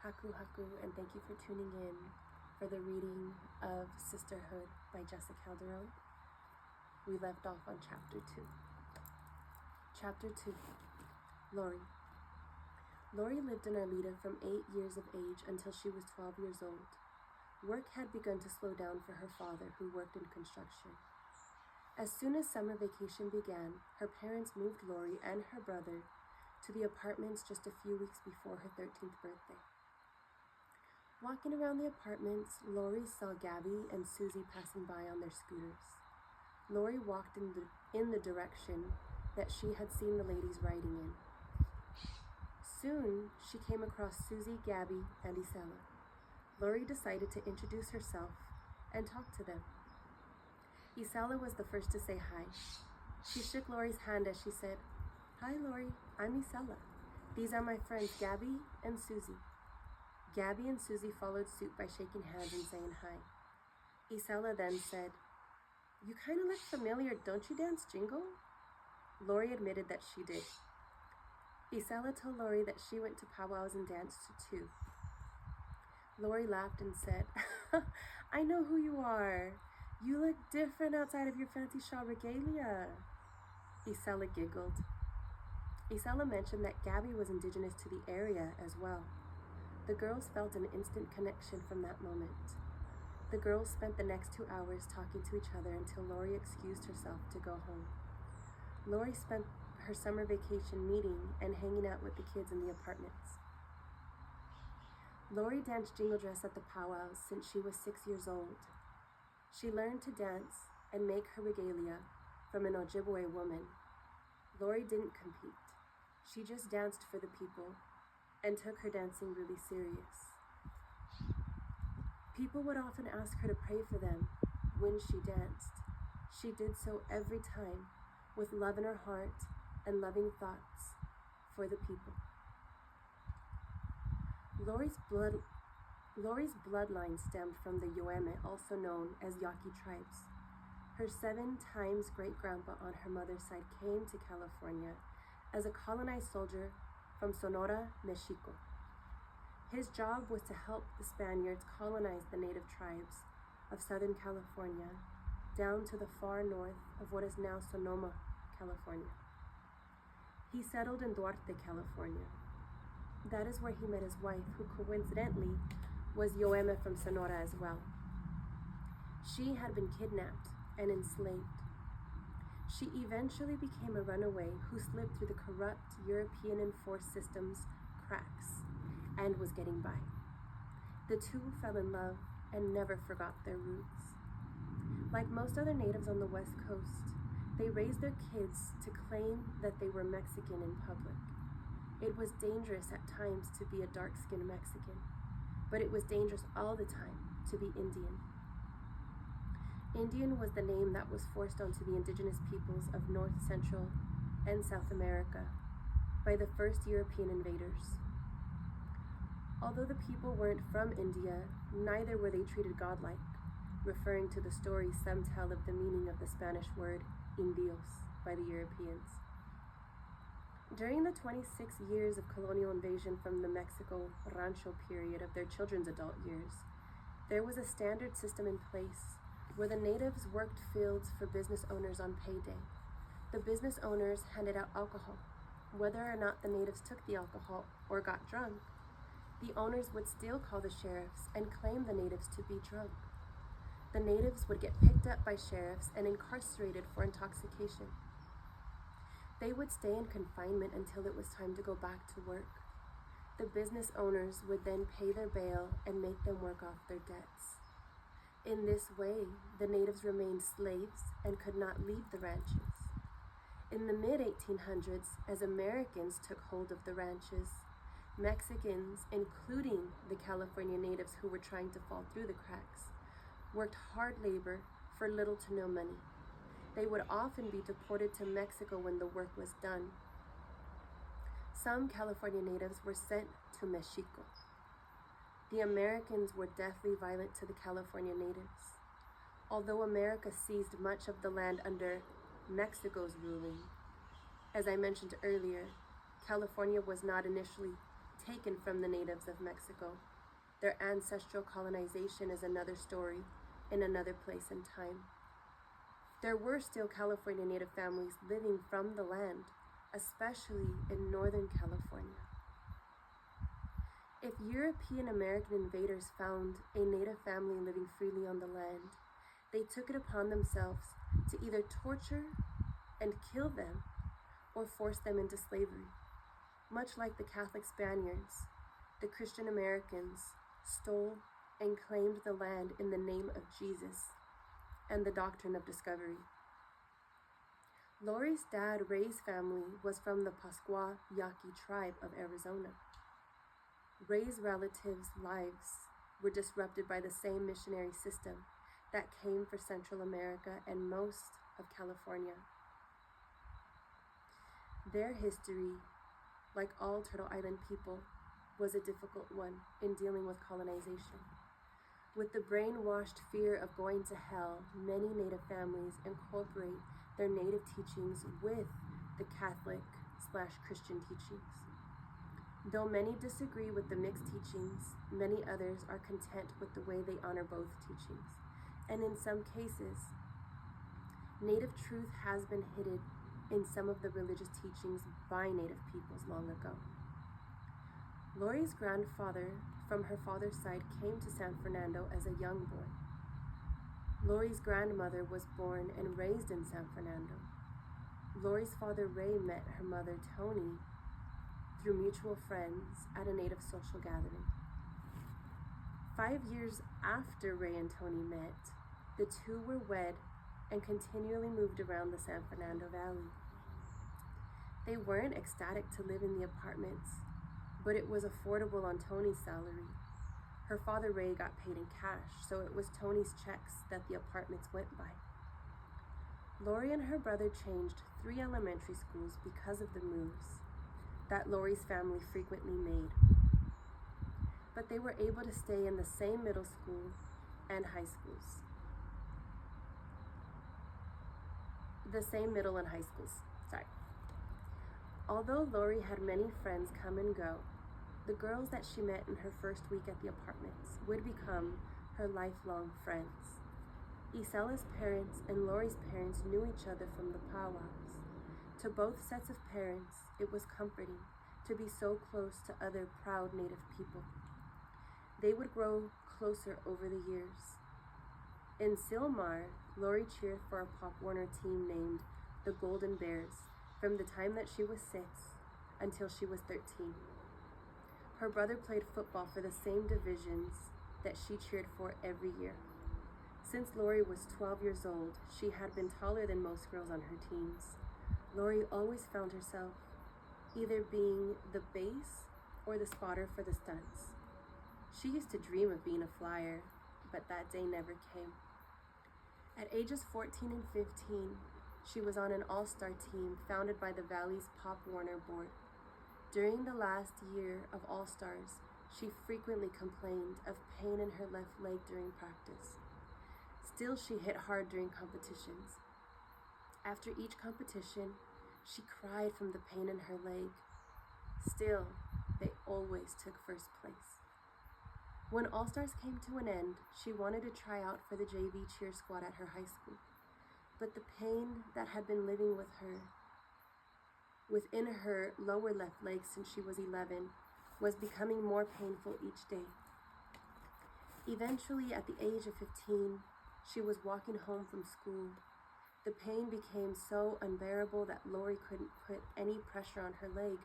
Haku Haku, and thank you for tuning in for the reading of Sisterhood by Jessica Calderon. We left off on Chapter 2. Chapter 2. Lori. Lori lived in Arleta from 8 years of age until she was 12 years old. Work had begun to slow down for her father, who worked in construction. As soon as summer vacation began, her parents moved Lori and her brother to the apartments just a few weeks before her 13th birthday. Walking around the apartments, Lori saw Gabby and Susie passing by on their scooters. Lori walked in the direction that she had seen the ladies riding in. Soon, she came across Susie, Gabby, and Isela. Lori decided to introduce herself and talk to them. Isela was the first to say hi. She shook Lori's hand as she said, "Hi, Lori, I'm Isela. These are my friends Gabby and Susie." Gabby and Susie followed suit by shaking hands and saying hi. Isela then said, "You kind of look familiar, don't you dance jingle?" Lori admitted that she did. Isela told Lori that she went to powwows and danced too. Lori laughed and said, "I know who you are. You look different outside of your fancy shawl regalia." Isela giggled. Isela mentioned that Gabby was indigenous to the area as well. The girls felt an instant connection from that moment. The girls spent the next 2 hours talking to each other until Lori excused herself to go home. Lori spent her summer vacation meeting and hanging out with the kids in the apartments. Lori danced jingle dress at the powwows since she was 6 years old. She learned to dance and make her regalia from an Ojibwe woman. Lori didn't compete. She just danced for the people and took her dancing really serious. People would often ask her to pray for them when she danced. She did so every time with love in her heart and loving thoughts for the people. Lori's bloodline stemmed from the Yoeme, also known as Yaqui tribes. Her 7 times great-grandpa on her mother's side came to California as a colonized soldier from Sonora, Mexico. His job was to help the Spaniards colonize the native tribes of Southern California down to the far north of what is now Sonoma, California. He settled in Duarte, California. That is where he met his wife, who coincidentally was Yoeme from Sonora as well. She had been kidnapped and enslaved. She eventually became a runaway who slipped through the corrupt European enforced system's cracks and was getting by. The two fell in love and never forgot their roots. Like most other natives on the West Coast, they raised their kids to claim that they were Mexican in public. It was dangerous at times to be a dark-skinned Mexican, but it was dangerous all the time to be Indian. Indian was the name that was forced onto the indigenous peoples of North, Central, and South America by the first European invaders. Although the people weren't from India, neither were they treated godlike, referring to the story some tell of the meaning of the Spanish word indios by the Europeans. During the 26 years of colonial invasion from the Mexico Rancho period of their children's adult years, there was a standard system in place where the natives worked fields for business owners on payday. The business owners handed out alcohol. Whether or not the natives took the alcohol or got drunk, the owners would still call the sheriffs and claim the natives to be drunk. The natives would get picked up by sheriffs and incarcerated for intoxication. They would stay in confinement until it was time to go back to work. The business owners would then pay their bail and make them work off their debts. In this way, the natives remained slaves and could not leave the ranches. In the mid-1800s, as Americans took hold of the ranches, Mexicans, including the California natives who were trying to fall through the cracks, worked hard labor for little to no money. They would often be deported to Mexico when the work was done. Some California natives were sent to Mexico. The Americans were deathly violent to the California natives. Although America seized much of the land under Mexico's ruling, as I mentioned earlier, California was not initially taken from the natives of Mexico. Their ancestral colonization is another story in another place and time. There were still California Native families living from the land, especially in Northern California. If European American invaders found a Native family living freely on the land, they took it upon themselves to either torture and kill them or force them into slavery. Much like the Catholic Spaniards, the Christian Americans stole and claimed the land in the name of Jesus and the doctrine of discovery. Lori's dad, Ray's family, was from the Pascua Yaqui tribe of Arizona. Ray's relatives' lives were disrupted by the same missionary system that came for Central America and most of California. Their history, like all Turtle Island people, was a difficult one in dealing with colonization. With the brainwashed fear of going to hell, many Native families incorporate their Native teachings with the Catholic/Christian teachings. Though many disagree with the mixed teachings, many others are content with the way they honor both teachings. And in some cases, Native truth has been hidden in some of the religious teachings by Native peoples long ago. Lori's grandfather, from her father's side, came to San Fernando as a young boy. Lori's grandmother was born and raised in San Fernando. Lori's father, Ray, met her mother, Tony, through mutual friends at a Native social gathering. 5 years after Ray and Tony met, the two were wed and continually moved around the San Fernando Valley. They weren't ecstatic to live in the apartments, but it was affordable on Tony's salary. Her father, Ray, got paid in cash, so it was Tony's checks that the apartments went by. Lori and her brother changed 3 elementary schools because of the moves that Lori's family frequently made. But they were able to stay in the same middle school and high schools. The same middle and high schools, sorry. Although Lori had many friends come and go, the girls that she met in her first week at the apartments would become her lifelong friends. Isela's parents and Lori's parents knew each other from the powwows. To both sets of parents, it was comforting to be so close to other proud Native people. They would grow closer over the years. In Silmar, Lori cheered for a Pop Warner team named the Golden Bears from the time that she was 6 until she was 13. Her brother played football for the same divisions that she cheered for every year. Since Lori was 12 years old, she had been taller than most girls on her teams. Lori always found herself either being the base or the spotter for the stunts. She used to dream of being a flyer, but that day never came. At ages 14 and 15, she was on an all-star team founded by the Valley's Pop Warner board. During the last year of All-Stars, she frequently complained of pain in her left leg during practice. Still, she hit hard during competitions. After each competition, she cried from the pain in her leg. Still, they always took first place. When All-Stars came to an end, she wanted to try out for the JV cheer squad at her high school. But the pain that had been living within her lower left leg since she was 11 was becoming more painful each day. Eventually, at the age of 15, she was walking home from school. The pain became so unbearable that Lori couldn't put any pressure on her leg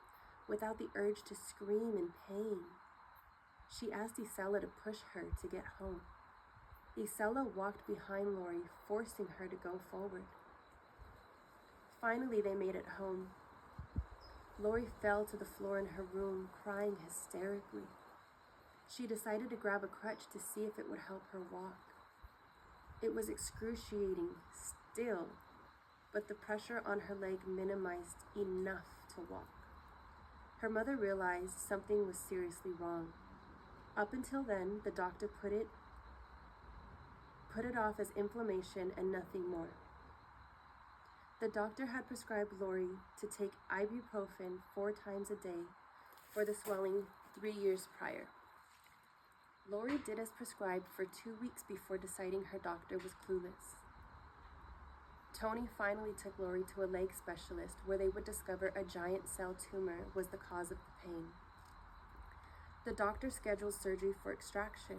without the urge to scream in pain. She asked Isela to push her to get home. Isela walked behind Lori, forcing her to go forward. Finally, they made it home. Lori fell to the floor in her room, crying hysterically. She decided to grab a crutch to see if it would help her walk. It was excruciating still, but the pressure on her leg minimized enough to walk. Her mother realized something was seriously wrong. Up until then, the doctor put it off as inflammation and nothing more. The doctor had prescribed Lori to take ibuprofen 4 times a day for the swelling 3 years prior. Lori did as prescribed for 2 weeks before deciding her doctor was clueless. Tony finally took Lori to a leg specialist where they would discover a giant cell tumor was the cause of the pain. The doctor scheduled surgery for extraction.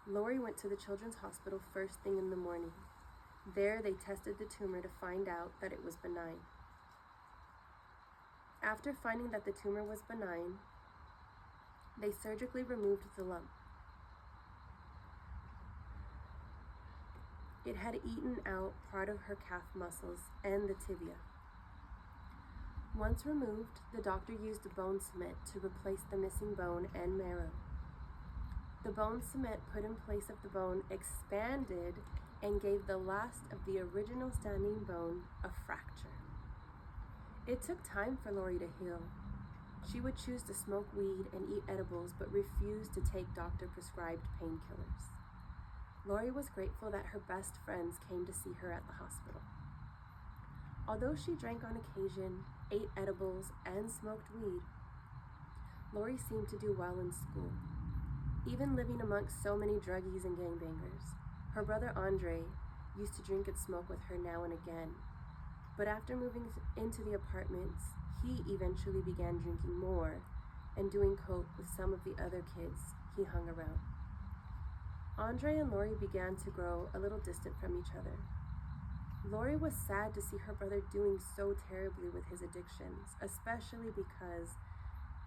Lori went to the children's hospital first thing in the morning. There they tested the tumor to find out that it was benign. After finding that the tumor was benign, they surgically removed the lump. It had eaten out part of her calf muscles and the tibia. Once removed, the doctor used bone cement to replace the missing bone and marrow. The bone cement put in place of the bone expanded and gave the last of the original standing bone a fracture. It took time for Lori to heal. She would choose to smoke weed and eat edibles, but refused to take doctor-prescribed painkillers. Lori was grateful that her best friends came to see her at the hospital. Although she drank on occasion, ate edibles, and smoked weed, Lori seemed to do well in school. Even living amongst so many druggies and gangbangers, her brother Andre used to drink and smoke with her now and again. But after moving into the apartments, he eventually began drinking more and doing coke with some of the other kids he hung around. Andre and Lori began to grow a little distant from each other. Lori was sad to see her brother doing so terribly with his addictions, especially because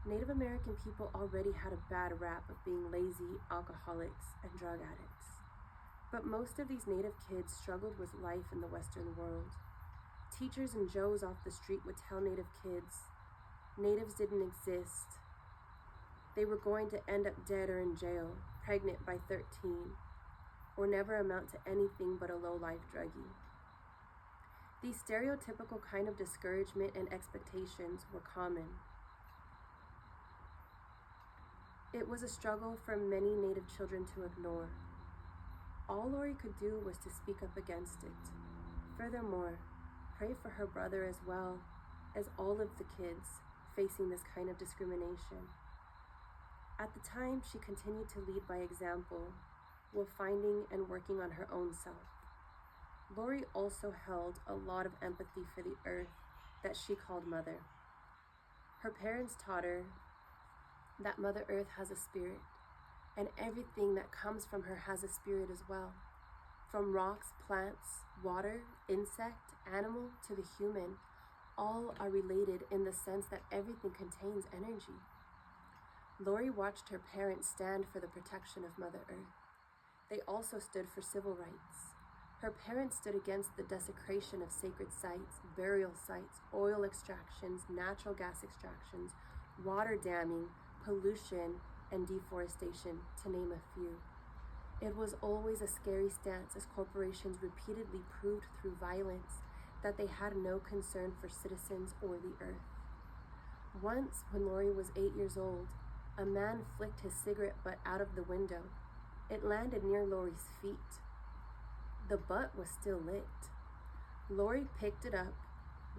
Native American people already had a bad rap of being lazy, alcoholics, and drug addicts. But most of these Native kids struggled with life in the Western world. Teachers and Joes off the street would tell Native kids Natives didn't exist. They were going to end up dead or in jail, pregnant by 13, or never amount to anything but a low-life druggie. These stereotypical kind of discouragement and expectations were common. It was a struggle for many Native children to ignore. All Lori could do was to speak up against it. Furthermore, pray for her brother as well as all of the kids facing this kind of discrimination. At the time, she continued to lead by example while finding and working on her own self. Lori also held a lot of empathy for the earth that she called Mother. Her parents taught her that Mother Earth has a spirit, and everything that comes from her has a spirit as well. From rocks, plants, water, insect, animal, to the human, all are related in the sense that everything contains energy. Lori watched her parents stand for the protection of Mother Earth. They also stood for civil rights. Her parents stood against the desecration of sacred sites, burial sites, oil extractions, natural gas extractions, water damming, pollution, and deforestation, to name a few. It was always a scary stance as corporations repeatedly proved through violence that they had no concern for citizens or the earth. Once, when Lori was 8 years old, a man flicked his cigarette butt out of the window. It landed near Lori's feet. The butt was still lit. Lori picked it up,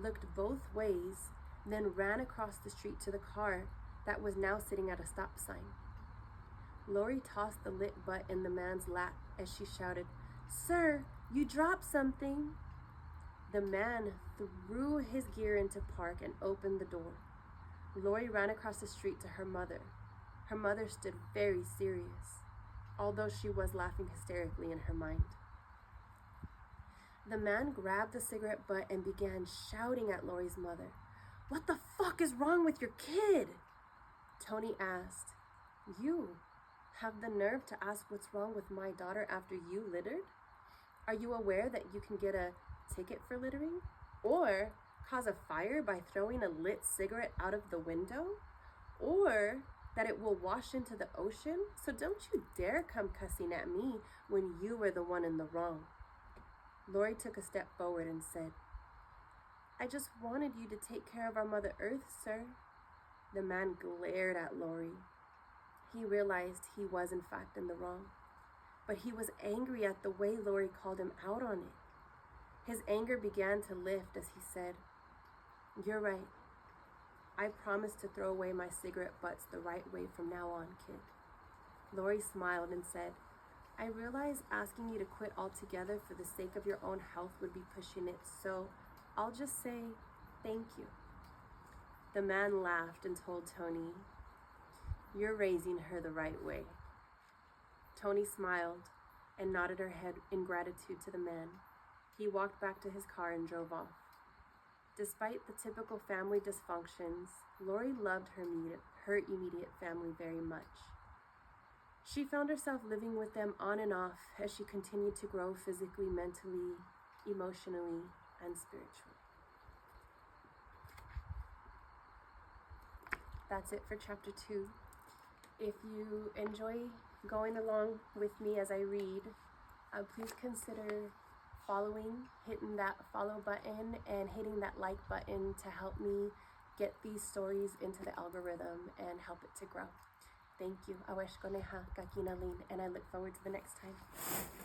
looked both ways, then ran across the street to the car that was now sitting at a stop sign. Lori tossed the lit butt in the man's lap as she shouted, "Sir, you dropped something." The man threw his gear into park and opened the door. Lori ran across the street to her mother. Her mother stood very serious, although she was laughing hysterically in her mind. The man grabbed the cigarette butt and began shouting at Lori's mother. "What the fuck is wrong with your kid?" Tony asked, "You have the nerve to ask what's wrong with my daughter after you littered? Are you aware that you can get a ticket for littering? Or cause a fire by throwing a lit cigarette out of the window? Or that it will wash into the ocean? So don't you dare come cussing at me when you were the one in the wrong." Lori took a step forward and said, "I just wanted you to take care of our Mother Earth, sir." The man glared at Lori. He realized he was in fact in the wrong, but he was angry at the way Lori called him out on it. His anger began to lift as he said, "You're right. I promise to throw away my cigarette butts the right way from now on, kid. Lori smiled and said, I realize asking you to quit altogether for the sake of your own health would be pushing it, so I'll just say thank you. The man laughed and told Tony, You're raising her the right way. Tony smiled and nodded her head in gratitude to the man. He walked back to his car and drove off. Despite the typical family dysfunctions, Lori loved her immediate family very much. She found herself living with them on and off as she continued to grow physically, mentally, emotionally, and spiritually. That's it for chapter 2. If you enjoy going along with me as I read, please consider hitting that follow button and hitting that like button to help me get these stories into the algorithm and help it to grow. Thank you. Awesh koneha kakinalin, and I look forward to the next time.